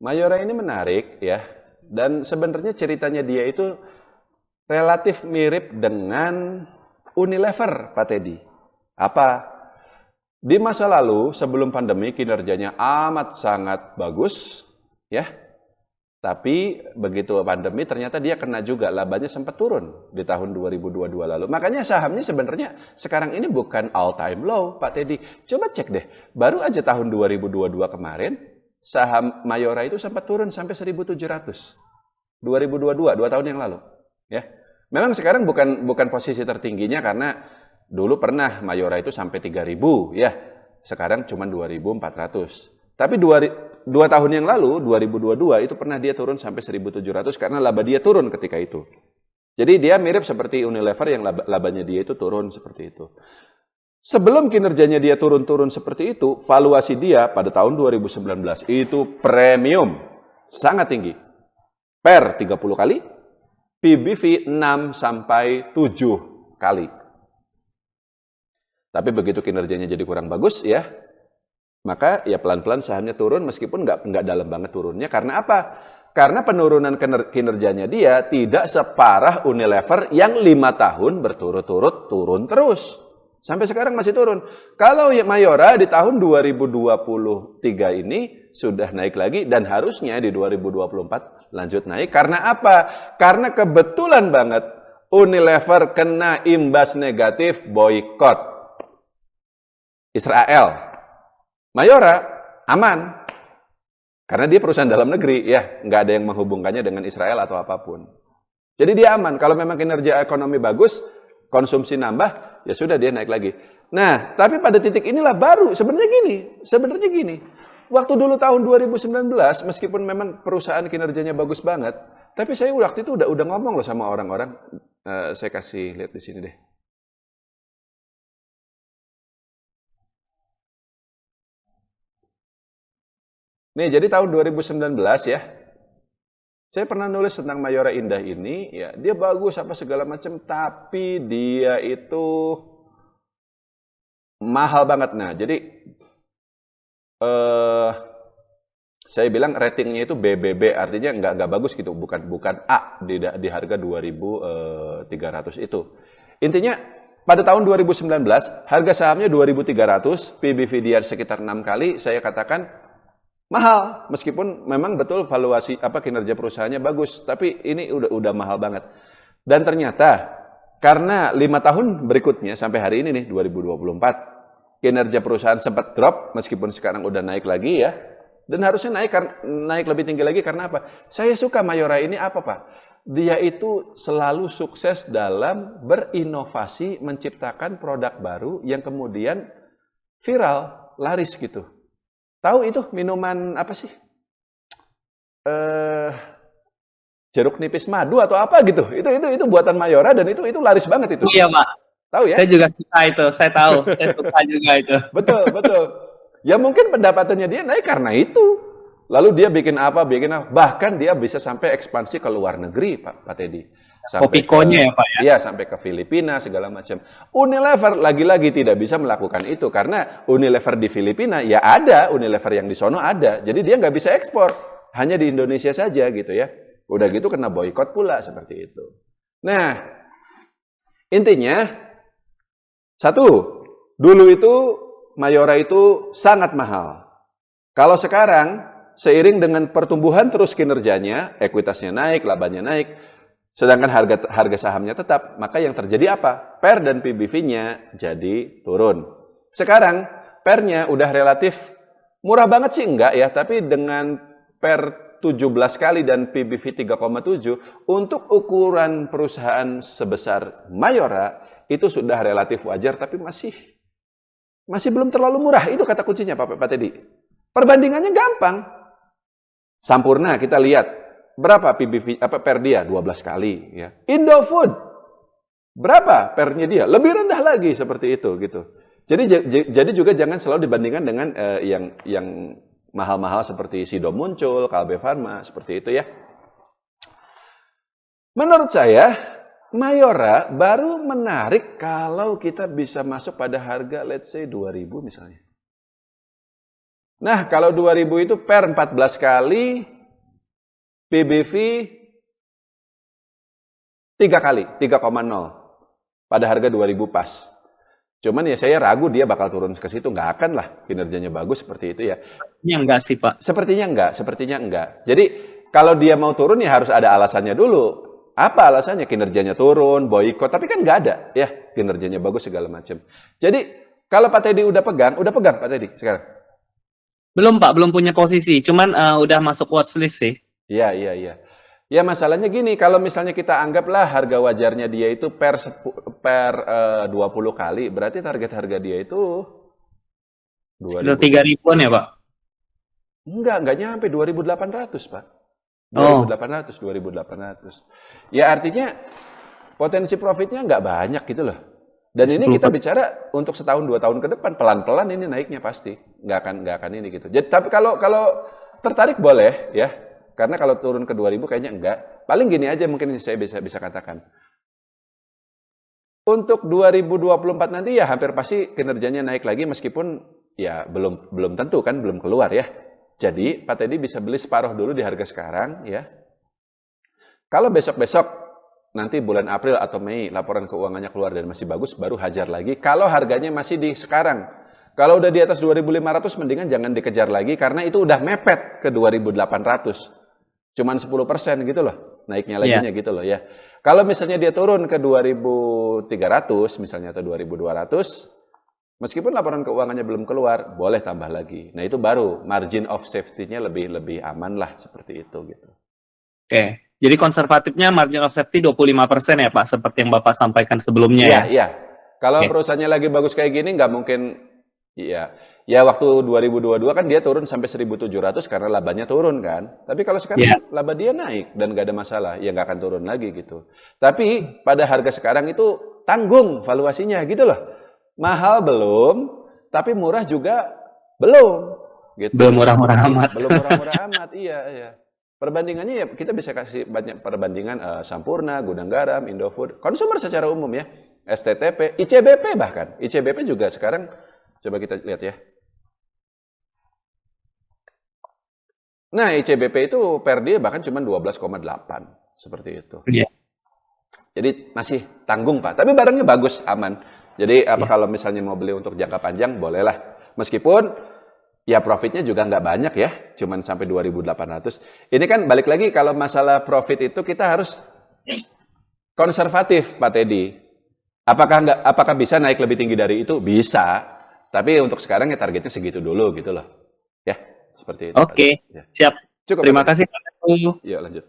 Mayora ini menarik ya, dan sebenarnya ceritanya dia itu relatif mirip dengan Unilever, Pak Teddy. Apa? Di masa lalu sebelum pandemi kinerjanya amat sangat bagus, ya. Tapi begitu pandemi ternyata dia kena juga, labanya sempat turun di tahun 2022 lalu. Makanya sahamnya sebenarnya sekarang ini bukan all time low, Pak Teddy. Coba cek deh, baru aja tahun 2022 kemarin saham Mayora itu sempat turun sampai 1.700. 2022, 2 tahun yang lalu, ya. Memang sekarang bukan posisi tertingginya karena dulu pernah Mayora itu sampai 3.000 ya. Sekarang cuma 2.400. Tapi 2 tahun yang lalu, 2022 itu pernah dia turun sampai 1.700 karena laba dia turun ketika itu. Jadi dia mirip seperti Unilever yang labanya dia itu turun seperti itu. Sebelum kinerjanya dia turun-turun seperti itu, valuasi dia pada tahun 2019 itu premium, sangat tinggi. Per 30 kali, PBV 6 sampai 7 kali. Tapi begitu kinerjanya jadi kurang bagus ya, maka ya pelan-pelan sahamnya turun meskipun nggak dalam banget turunnya. Karena apa? Karena penurunan kinerjanya dia tidak separah Unilever yang 5 tahun berturut-turut turun terus. Sampai sekarang masih turun. Kalau Mayora di tahun 2023 ini sudah naik lagi dan harusnya di 2024 lanjut naik. Karena apa? Karena kebetulan banget Unilever kena imbas negatif boykot Israel. Mayora aman, karena dia perusahaan dalam negeri, ya nggak ada yang menghubungkannya dengan Israel atau apapun. Jadi dia aman. Kalau memang kinerja ekonomi bagus, konsumsi nambah, ya sudah dia naik lagi. Nah, tapi pada titik inilah baru sebenarnya gini. Waktu dulu tahun 2019, meskipun memang perusahaan kinerjanya bagus banget, tapi saya waktu itu udah ngomong loh sama orang-orang. Saya kasih lihat di sini deh. Nih, jadi tahun 2019 ya, saya pernah nulis tentang Mayora Indah ini, ya dia bagus apa segala macam, tapi dia itu mahal banget. Nah, jadi saya bilang ratingnya itu BBB, artinya nggak bagus gitu, bukan A di harga 2.300 itu. Intinya pada tahun 2019 harga sahamnya 2.300, PBV dia sekitar 6 kali, saya katakan mahal, meskipun memang betul valuasi kinerja perusahaannya bagus, tapi ini udah mahal banget. Dan ternyata karena 5 tahun berikutnya sampai hari ini nih 2024, kinerja perusahaan sempat drop meskipun sekarang udah naik lagi ya. Dan harusnya naik lebih tinggi lagi karena apa? Saya suka Mayora ini apa, Pak? Dia itu selalu sukses dalam berinovasi, menciptakan produk baru yang kemudian viral, laris gitu. Tahu itu minuman apa sih? Jeruk nipis madu atau apa gitu. Itu buatan Mayora dan itu laris banget itu. Iya, Pak. Tahu ya? Saya juga suka itu. Saya tahu. Saya suka juga itu. Betul. Ya mungkin pendapatannya dia naik karena itu. Lalu dia bikin apa? Bahkan dia bisa sampai ekspansi ke luar negeri, Pak Teddy. Kopikonya ya, Pak ya? Iya, sampai ke Filipina, segala macam. Unilever lagi-lagi tidak bisa melakukan itu, karena Unilever di Filipina, ya ada, Unilever yang di sono ada. Jadi dia nggak bisa ekspor, hanya di Indonesia saja gitu ya. Udah gitu kena boykot pula, seperti itu. Nah, intinya, satu, dulu itu Mayora itu sangat mahal. Kalau sekarang, seiring dengan pertumbuhan terus kinerjanya, ekuitasnya naik, labanya naik, sedangkan harga sahamnya tetap, maka yang terjadi apa? PER dan PBV-nya jadi turun. Sekarang PER-nya udah relatif murah banget sih enggak ya, tapi dengan PER 17 kali dan PBV 3,7 untuk ukuran perusahaan sebesar Mayora itu sudah relatif wajar, tapi masih belum terlalu murah. Itu kata kuncinya Pak Teddy. Perbandingannya gampang. Sampurna kita lihat. Berapa PBV PER dia? 12 kali ya. Indofood berapa PER-nya dia? Lebih rendah lagi seperti itu gitu. Jadi juga jangan selalu dibandingkan dengan yang mahal-mahal seperti Sido Muncul, Kalbe Farma, seperti itu ya. Menurut saya Mayora baru menarik kalau kita bisa masuk pada harga let's say 2.000 misalnya. Nah, kalau 2000 itu per 14 kali, PBV 3 kali, 3,0. Pada harga 2000 pas. Cuman ya saya ragu dia bakal turun ke situ. Nggak akan lah kinerjanya bagus seperti itu ya. Ini enggak sih, Pak. Sepertinya enggak. Jadi kalau dia mau turun ya harus ada alasannya dulu. Apa alasannya? Kinerjanya turun, boykot, tapi kan nggak ada ya, kinerjanya bagus segala macam. Jadi kalau Pak Teddy udah pegang Pak Teddy sekarang? Belum, Pak, belum punya posisi. Cuman udah masuk watchlist sih. Iya. Ya masalahnya gini, kalau misalnya kita anggaplah harga wajarnya dia itu per 20 kali, berarti target harga dia itu Sekitar 3.000-an ya, Pak? Enggak nyampe 2.800, Pak. Oh. 2.800. Ya artinya potensi profitnya nggak banyak gitu loh. Dan ini kita bicara untuk setahun 2 tahun ke depan, pelan-pelan ini naiknya pasti. Nggak akan ini gitu. Jadi tapi kalau tertarik boleh ya. Karena kalau turun ke 2000 kayaknya enggak. Paling gini aja mungkin saya bisa katakan. Untuk 2024 nanti ya hampir pasti kinerjanya naik lagi meskipun ya belum tentu kan, belum keluar ya. Jadi Pak Teddy bisa beli separuh dulu di harga sekarang ya. Kalau besok-besok nanti bulan April atau Mei laporan keuangannya keluar dan masih bagus, baru hajar lagi. Kalau harganya masih di sekarang. Kalau udah di atas 2.500 mendingan jangan dikejar lagi karena itu udah mepet ke 2.800. Cuman 10% gitu loh, naiknya laginya gitu loh ya. Kalau misalnya dia turun ke 2.300 misalnya atau 2.200, meskipun laporan keuangannya belum keluar, boleh tambah lagi. Nah itu baru margin of safety-nya lebih aman lah seperti itu gitu. Oke, jadi konservatifnya margin of safety 25% ya Pak, seperti yang Bapak sampaikan sebelumnya ya? Iya. Kalau perusahaannya lagi bagus kayak gini, nggak mungkin. Ya waktu 2022 kan dia turun sampai 1.700 karena labanya turun kan. Tapi kalau sekarang laba dia naik dan nggak ada masalah, ya nggak akan turun lagi gitu. Tapi pada harga sekarang itu tanggung valuasinya gitu loh. Mahal belum, tapi murah juga belum. Gitu. Belum murah-murah amat. Belum murah-murah amat, iya. Perbandingannya ya kita bisa kasih banyak perbandingan Sampurna, Gudang Garam, Indofood, konsumer secara umum ya, STTP, ICBP bahkan. ICBP juga sekarang coba kita lihat ya. Nah, ICBP itu per dia bahkan cuma 12,8 seperti itu. Iya. Jadi masih tanggung Pak, tapi barangnya bagus, aman. Jadi kalau misalnya mau beli untuk jangka panjang bolehlah. Meskipun ya profitnya juga nggak banyak ya, cuman sampai 2.800. Ini kan balik lagi kalau masalah profit itu kita harus konservatif Pak Teddy. Apakah bisa naik lebih tinggi dari itu? Bisa. Tapi untuk sekarang ya targetnya segitu dulu gitu loh. Ya. Seperti itu. Oke, siap. Cukup. Terima kasih Pak. Yuk lanjut.